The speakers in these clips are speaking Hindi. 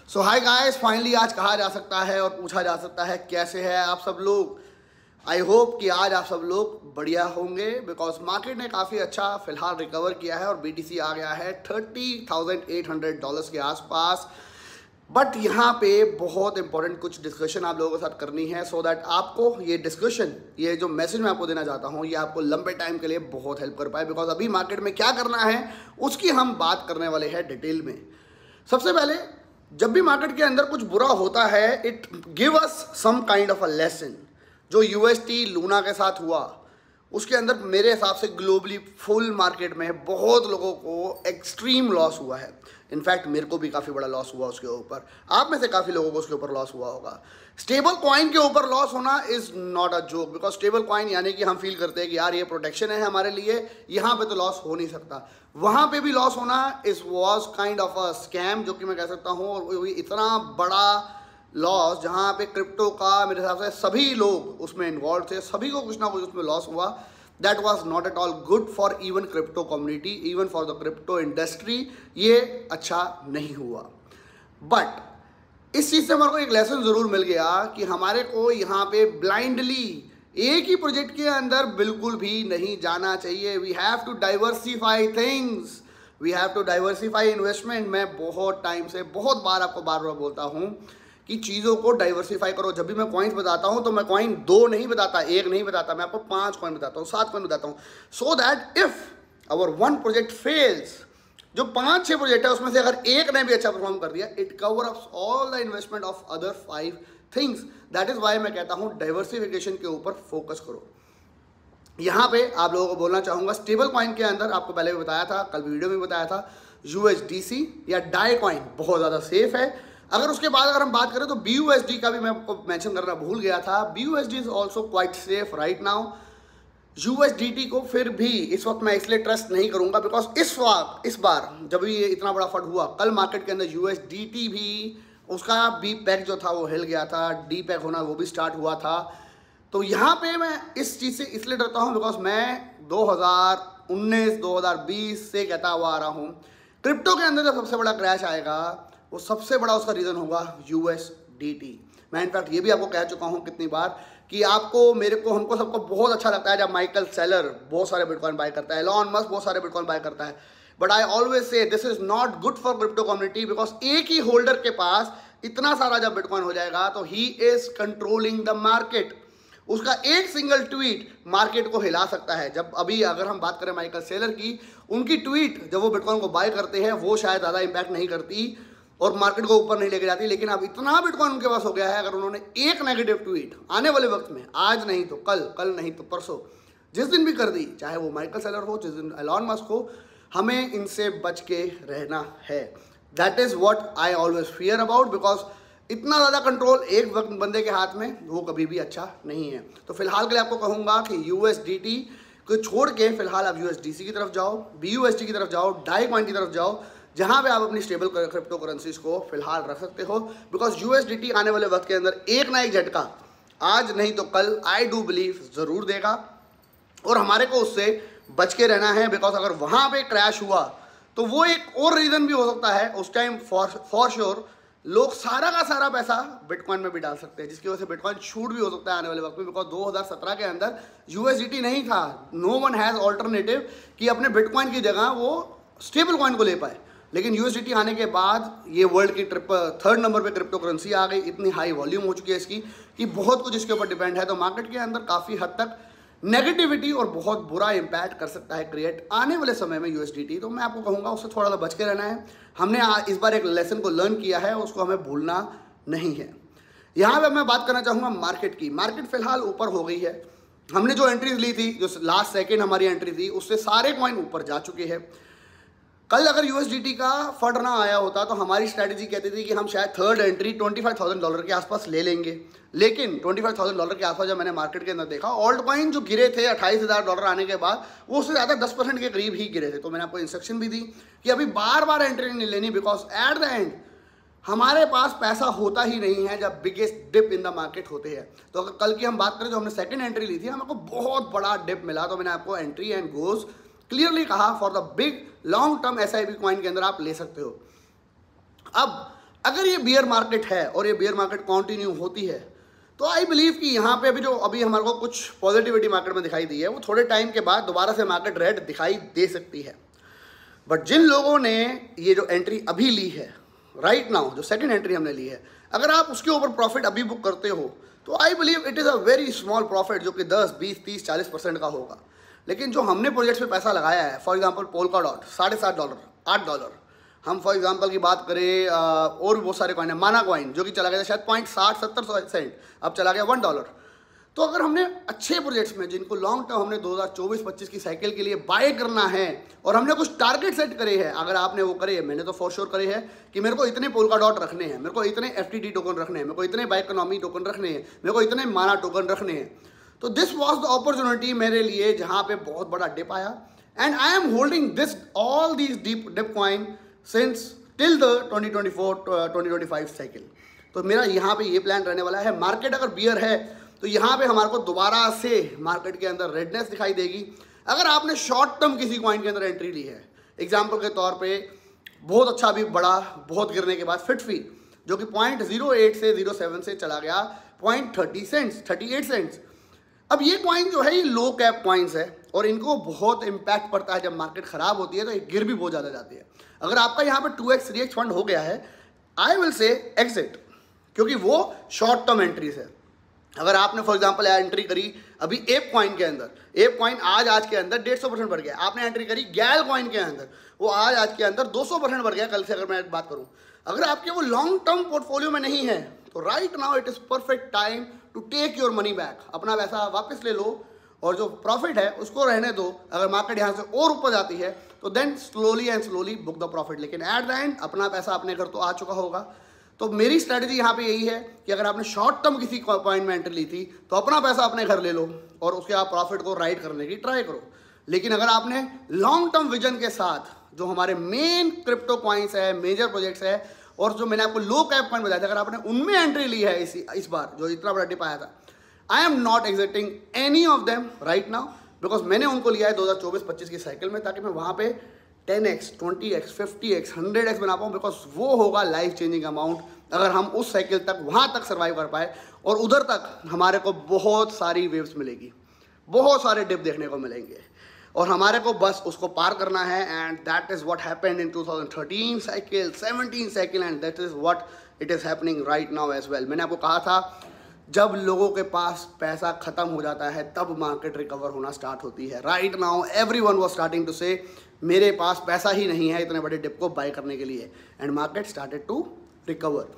सो हाय गाइस, फाइनली आज कहा जा सकता है और पूछा जा सकता है कैसे है आप सब लोग। आई होप कि आज आप सब लोग बढ़िया होंगे बिकॉज मार्केट ने काफ़ी अच्छा फिलहाल रिकवर किया है और बीटीसी आ गया है $30,800 के आसपास। बट यहाँ पे बहुत इंपॉर्टेंट कुछ डिस्कशन आप लोगों के साथ करनी है सो दैट आपको ये डिस्कशन, ये जो मैसेज मैं आपको देना चाहता हूँ, ये आपको लंबे टाइम के लिए बहुत हेल्प कर पाए। बिकॉज अभी मार्केट में क्या करना है उसकी हम बात करने वाले हैं डिटेल में। सबसे पहले, जब भी मार्केट के अंदर कुछ बुरा होता है, it give us some kind of a lesson. जो यूएसटी लूना के साथ हुआ उसके अंदर मेरे हिसाब से ग्लोबली फुल मार्केट में बहुत लोगों को एक्सट्रीम लॉस हुआ है। इनफैक्ट मेरे को भी काफ़ी बड़ा लॉस हुआ उसके ऊपर, आप में से काफ़ी लोगों को उसके ऊपर लॉस हुआ होगा। स्टेबल कॉइन के ऊपर लॉस होना is not a joke because stable coin यानी कि हम फील करते हैं कि यार ये प्रोटेक्शन है हमारे लिए, यहाँ पे तो लॉस हो नहीं सकता। वहाँ पे भी लॉस होना is was kind of a scam, जो कि मैं कह सकता हूँ। और इतना बड़ा लॉस जहाँ पे क्रिप्टो का मेरे हिसाब से सभी लोग उसमें इन्वॉल्व थे, सभी को कुछ ना कुछ उसमें लॉस हुआ। That was not at all good for even crypto community, even for the crypto industry. ये अच्छा नहीं हुआ। बट इस चीज़ से हमारे को एक लेसन ज़रूर मिल गया कि हमारे को यहाँ पे ब्लाइंडली एक ही प्रोजेक्ट के अंदर बिल्कुल भी नहीं जाना चाहिए। We have to diversify things, we have to diversify investment. मैं बहुत टाइम से बहुत बार आपको बार बार बोलता हूँ कि चीज़ों को डाइवर्सिफाई करो। जब भी मैं कॉइन्स बताता हूँ तो मैं कॉइन 2 नहीं बताता, 1 नहीं बताता, मैं आपको 5 कॉइन बताता हूँ, 7 कॉइन बताता हूँ, so that if our 1 project fails, जो 5-6 प्रोजेक्ट है उसमें से अगर एक ने भी अच्छा परफॉर्म कर दिया, it cover up all the investment of other 5 things. That is why मैं कहता हूँ डाइवर्सिफिकेशन के ऊपर फोकस करो। यहाँ पे आप लोगों को बोलना चाहूँगा, स्टेबल कॉइन के अंदर आपको पहले भी बताया था, कल वीडियो में बताया था, USDC या डाई कॉइन बहुत ज़्यादा सेफ है। अगर उसके बाद अगर हम बात करें तो BUSD का भी मैं आपको मेंशन करना भूल गया था। BUSD is also quite safe right now. USDT को फिर भी इस वक्त मैं इसलिए ट्रस्ट नहीं करूंगा बिकॉज इस बार जब भी ये इतना बड़ा फट हुआ, कल मार्केट के अंदर USDT भी, उसका बी पैक जो था वो हिल गया था, डी पैक होना वो भी स्टार्ट हुआ था। तो यहाँ पे मैं इस चीज़ से इसलिए डरता हूँ बिकॉज मैं 2019-2020 से कहता हुआ आ रहा हूँ, क्रिप्टो के अंदर जब सबसे बड़ा क्रैश आएगा वो सबसे बड़ा उसका रीज़न होगा USDT। मैं इनफैक्ट ये भी आपको कह चुका हूँ कितनी बार कि आपको, मेरे को, हमको सबको बहुत अच्छा लगता है जब माइकल सेलर बहुत सारे बिटकॉइन बाय करता है, एलॉन मस्क बहुत सारे बिटकॉइन बाय करता है। But I always say this is not good for crypto community because एक ही होल्डर के पास इतना सारा जब बिटकॉइन हो जाएगा तो he is controlling the market. उसका एक सिंगल ट्वीट मार्केट को हिला सकता है। जब अभी अगर हम बात करें माइकल सेलर की, उनकी ट्वीट जब वो बिटकॉइन को बाय करते हैं वो शायद ज़्यादा इंपैक्ट नहीं करती और मार्केट को ऊपर नहीं लेके जाती, लेकिन अब इतना बिटकॉइन उनके पास हो गया है, अगर उन्होंने एक नेगेटिव ट्वीट आने वाले वक्त में, आज नहीं तो कल, कल नहीं तो परसों, जिस दिन भी कर दी, चाहे वो माइकल सेलर हो, जिस दिन एलॉन मस्क हो, हमें इनसे बच के रहना है। That is what I always fear about because इतना ज़्यादा कंट्रोल एक वक्त बंदे के हाथ में वो कभी भी अच्छा नहीं है। तो फिलहाल के लिए आपको कहूँगा कि USDT को छोड़ के फिलहाल आप USDC की तरफ जाओ, BUSD की तरफ जाओ, डाई कॉइन की तरफ जाओ, जहाँ पे आप अपनी स्टेबल क्रिप्टो करेंसीज को फिलहाल रख सकते हो बिकॉज USDT आने वाले वक्त के अंदर एक ना एक झटका, आज नहीं तो कल, आई डू बिलीव ज़रूर देगा और हमारे को उससे बच के रहना है। बिकॉज अगर वहाँ पे क्रैश हुआ तो वो एक और रीज़न भी हो सकता है, उस टाइम फॉर श्योर लोग सारा का सारा पैसा बिटकॉइन में भी डाल सकते हैं, जिसकी वजह से बिटकॉइन छूट भी हो सकता है आने वाले वक्त में। बिकॉज 2017 के अंदर USDT नहीं था, नो वन हैज़ ऑल्टरनेटिव कि अपने बिटकॉइन की जगह वो स्टेबल कॉइन को ले पाए। लेकिन USDT आने के बाद ये वर्ल्ड की 3rd नंबर पे क्रिप्टो करेंसी आ गई, इतनी हाई वॉल्यूम हो चुकी है इसकी कि बहुत कुछ इसके ऊपर डिपेंड है। तो मार्केट के अंदर काफ़ी हद तक नेगेटिविटी और बहुत बुरा इम्पैक्ट कर सकता है क्रिएट आने वाले समय में USDT। तो मैं आपको कहूँगा उससे थोड़ा सा बच के रहना है। हमने इस बार एक लेसन को लर्न किया है, उसको हमें भूलना नहीं है। यहाँ पे मैं बात करना चाहूँगा मार्केट की। मार्केट फिलहाल ऊपर हो गई है। हमने जो एंट्रीज ली थी, जो लास्ट सेकेंड हमारी एंट्री थी, उससे सारे कॉइन ऊपर जा चुके हैं। कल अगर USDT का फंड ना आया होता तो हमारी स्ट्रैटेजी कहती थी कि हम शायद थर्ड एंट्री $25,000 के आसपास ले लेंगे। लेकिन $25,000 के आसपास जब मैंने मार्केट के अंदर देखा, ऑल्ट कॉइन जो गिरे थे $28,000 आने के बाद, वो उससे ज़्यादा 10% के करीब ही गिरे थे। तो मैंने आपको इंस्ट्रक्शन भी दी कि अभी बार बार एंट्री नहीं लेनी बिकॉज एट द एंड हमारे पास पैसा होता ही नहीं है जब biggest dip in the market होते हैं। तो अगर कल की हम बात करें, जो हमने सेकेंड एंट्री ली थी, हमको बहुत बड़ा डिप मिला। तो मैंने आपको एंट्री एंड गोज क्लियरली कहा for the big long term SIP coin के अंदर आप ले सकते हो। अब अगर ये बियर मार्केट है और ये बियर मार्केट कंटिन्यू होती है तो आई बिलीव कि यहाँ पे अभी हमारे को कुछ पॉजिटिविटी मार्केट में दिखाई दी है, वो थोड़े टाइम के बाद दोबारा से मार्केट रेड दिखाई दे सकती है। बट जिन लोगों ने ये जो एंट्री अभी ली है राइट नाउ, जो सेकंड एंट्री हमने ली है, अगर आप उसके ऊपर प्रॉफिट अभी बुक करते हो तो I believe it is a very small profit, जो कि 10, 20, 30, 40% का होगा। लेकिन जो हमने प्रोजेक्ट्स पे पैसा लगाया है, फॉर एग्जांपल पोल्काडॉट $7.5, $8, हम फॉर एग्जांपल की बात करें और भी बहुत सारे कॉइन है, माना कॉइन जो कि चला गया था शायद 0.60-70 सेंट, अब चला गया $1। तो अगर हमने अच्छे प्रोजेक्ट्स में जिनको लॉन्ग टर्म हमने 2024-25 की साइकिल के लिए बाय करना है और हमने कुछ टारगेट सेट करे हैं, अगर आपने वो करे, मैंने तो फॉर श्योर करे हैं कि मेरे को इतने पोल्काडॉट रखने हैं, मेरे को इतने FTT टोकन रखने हैं, मेरे को इतने बाइकोनॉमी टोकन रखने हैं, मेरे को इतने माना टोकन रखने हैं, तो दिस वॉज द अपॉर्चुनिटी मेरे लिए जहाँ पे बहुत बड़ा डिप आया। And I am holding this all these dip coin since till the 2024-2025 cycle. तो मेरा यहाँ पे ये प्लान रहने वाला है। मार्केट अगर बियर है तो यहाँ पे हमारे को दोबारा से मार्केट के अंदर रेडनेस दिखाई देगी। अगर आपने शॉर्ट टर्म किसी कॉइन के अंदर एंट्री ली है, एग्जाम्पल के तौर पे बहुत अच्छा अभी बढ़ा, बहुत गिरने के बाद फिटफी जो कि 0.08 से 07 से चला गया 0.38 सेंट्स। अब ये कॉइन जो है ये लो कैप कॉइन्स है और इनको बहुत इम्पैक्ट पड़ता है, जब मार्केट ख़राब होती है तो ये गिर भी बहुत ज़्यादा जाती है। अगर आपका यहाँ पे 2x 3x फंड हो गया है, आई विल से एग्जिट, क्योंकि वो शॉर्ट टर्म एंट्रीज है। अगर आपने फॉर एग्जांपल एंट्री करी अभी एप कॉइन के अंदर, एप कॉइन आज के अंदर 150% बढ़ गया, आपने एंट्री करी गैल कॉइन के अंदर, वो आज के अंदर 200% बढ़ गया कल से, अगर मैं बात करूं। अगर आपके वो लॉन्ग टर्म पोर्टफोलियो में नहीं है तो right now it is perfect time to take your money back, अपना पैसा वापस ले लो और जो प्रॉफिट है उसको रहने दो। अगर मार्केट यहाँ से और ऊपर जाती है तो then slowly and slowly book the profit, लेकिन एट द एंड अपना पैसा अपने घर तो आ चुका होगा। तो मेरी स्ट्रैटेजी यहाँ पे यही है कि अगर आपने शॉर्ट टर्म किसी पॉइंट में एंट्री ली थी तो अपना पैसा अपने घर ले लो और उसके आप प्रॉफिट को राइड करने की ट्राई करो। लेकिन अगर आपने लॉन्ग टर्म विजन के साथ जो हमारे मेन क्रिप्टो कॉइन्स है, मेजर प्रोजेक्ट्स है और जो मैंने आपको लो कैप पॉइंट बताया था, अगर आपने उनमें एंट्री ली है इस बार जो इतना बड़ा डिप आया था, आई am not exiting any of them right now, because मैंने उनको लिया है 2024-25 की साइकिल में, ताकि मैं वहाँ पे 10x 20x 50x 100x बना पाऊँ, बिकॉज वो होगा लाइफ चेंजिंग अमाउंट अगर हम उस साइकिल तक वहाँ तक सर्वाइव कर पाए। और उधर तक हमारे को बहुत सारी वेव्स मिलेगी, बहुत सारे डिप देखने को मिलेंगे और हमारे को बस उसको पार करना है। And that is what happened in 2013 cycle, 17 cycle, and that is what it is happening right now as well. मैंने आपको कहा था जब लोगों के पास पैसा खत्म हो जाता है तब मार्केट रिकवर होना स्टार्ट होती है। Right now everyone was starting to say मेरे पास पैसा ही नहीं है इतने बड़े डिप को बाय करने के लिए, and market started to recover.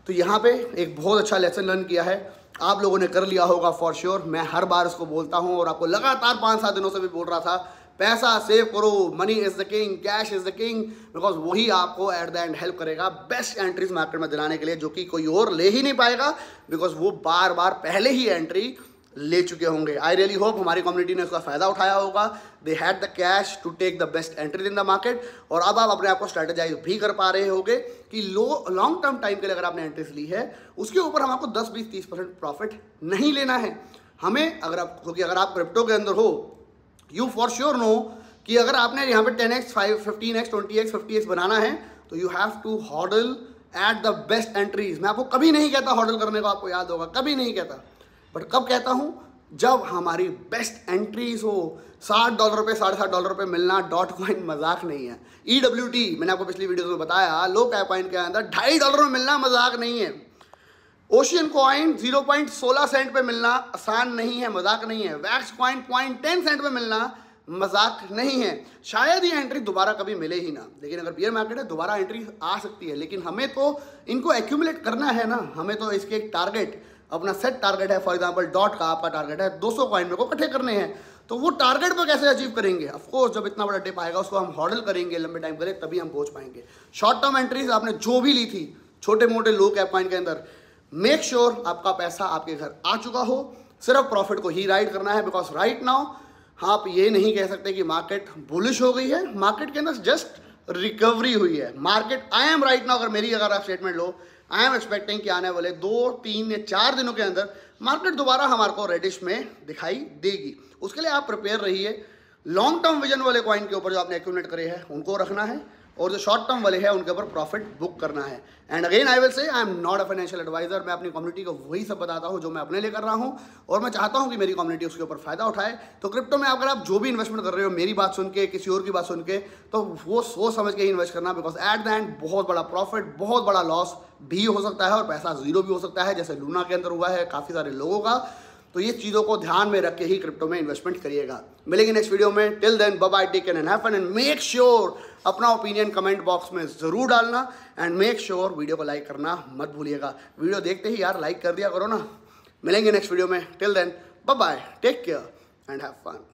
तो यहाँ पे एक बहुत अच्छा लेसन लर्न किया है, आप लोगों ने कर लिया होगा फॉर श्योर। मैं हर बार इसको बोलता हूँ और आपको लगातार 5-7 दिनों से भी बोल रहा था, पैसा सेव करो, money is the king, cash is the king, because वही आपको एट द एंड हेल्प करेगा बेस्ट एंट्रीज मार्केट में दिलाने के लिए, जो कि कोई और ले ही नहीं पाएगा, बिकॉज वो बार बार पहले ही एंट्री ले चुके होंगे। आई रियली होप हमारी कम्युनिटी ने उसका फ़ायदा उठाया होगा। They had the cash to take the best entries in the market, और अब आप अपने आप को स्ट्रेटेजाइज भी कर पा रहे होंगे कि लॉन्ग टर्म टाइम के लिए अगर आपने एंट्रीज ली है उसके ऊपर हम आपको 10, 20, 30% प्रॉफिट नहीं लेना है हमें। क्योंकि अगर आप क्रिप्टो के अंदर हो, यू फॉर श्योर नो कि अगर आपने यहाँ पे 10x 15x 20x 50x बनाना है तो you have to hodl at the best entries. मैं आपको कभी नहीं कहता हॉडल करने को, आपको याद होगा, कभी नहीं कहता, बट कब कहता हूँ जब हमारी बेस्ट एंट्रीज हो। $60 पे $7.5 पे मिलना डॉट कॉइन मजाक नहीं है। EWT मैंने आपको पिछली वीडियो में बताया, लो कैप कॉइन के अंदर $2.5 में मिलना मजाक नहीं है। ओशियन कॉइन 0.16 सेंट पे मिलना आसान नहीं है, मजाक नहीं है। वैक्स कॉइन 0.10 सेंट पे मिलना मजाक नहीं है। शायद ये एंट्री दोबारा कभी मिले ही ना, लेकिन अगर बियर मार्केट है दोबारा एंट्री आ सकती है, लेकिन हमें तो इनको एक्यूमुलेट करना है ना। हमें तो इसके एक टारगेट, अपना सेट टारगेट है, फॉर एग्जांपल डॉट का आपका टारगेट है 200 कॉइन मेरे को इकट्ठे करने हैं, तो वो टारगेट पर कैसे अचीव करेंगे? ऑफकोर्स जब इतना बड़ा डिप आएगा उसको हम हॉडल करेंगे, लंबे टाइम करें, तभी हम पहुंच पाएंगे। शॉर्ट टर्म एंट्रीज आपने जो भी ली थी छोटे मोटे लो कैप कॉइन के अंदर, मेक श्योर आपका पैसा आपके घर आ चुका हो, सिर्फ प्रॉफिट को ही राइड करना है। बिकॉज राइट नाउ आप ये नहीं कह सकते कि मार्केट बुलिश हो गई है, मार्केट के अंदर जस्ट रिकवरी हुई है। Market I am right now, अगर आप statement low, I am expecting कि आने वाले 2, 3 या 4 दिनों के अंदर मार्केट दोबारा हमारे को रेडिश में दिखाई देगी। उसके लिए आप प्रिपेयर रहिए। लॉन्ग टर्म विजन वाले कॉइन के ऊपर जो आपने एक्यूमुलेट करे हैं उनको रखना है, और जो शॉर्ट टर्म वाले हैं उनके ऊपर प्रॉफिट बुक करना है। And again I will say I am not a financial advisor. मैं अपनी कम्युनिटी को वही सब बताता हूँ जो मैं अपने लिए कर रहा हूँ, और मैं चाहता हूँ कि मेरी कम्युनिटी उसके ऊपर फायदा उठाए। तो क्रिप्टो में अगर आप जो भी इन्वेस्टमेंट कर रहे हो, मेरी बात सुन के, किसी और की बात सुन के, तो वो सोच समझ के ही इन्वेस्ट करना, बिकॉज एट द एंड बहुत बड़ा प्रॉफिट, बहुत बड़ा लॉस भी हो सकता है और पैसा जीरो भी हो सकता है, जैसे लूना के अंदर हुआ है काफ़ी सारे लोगों का। तो ये चीज़ों को ध्यान में रख के ही क्रिप्टो में इन्वेस्टमेंट करिएगा। मिलेंगे नेक्स्ट वीडियो में। Till then bye bye, take care and have fun, and make sure अपना ओपिनियन कमेंट बॉक्स में ज़रूर डालना, एंड मेक श्योर वीडियो को लाइक करना मत भूलिएगा। वीडियो देखते ही यार लाइक कर दिया करो ना। मिलेंगे नेक्स्ट वीडियो में। Till then bye bye, take care and have fun.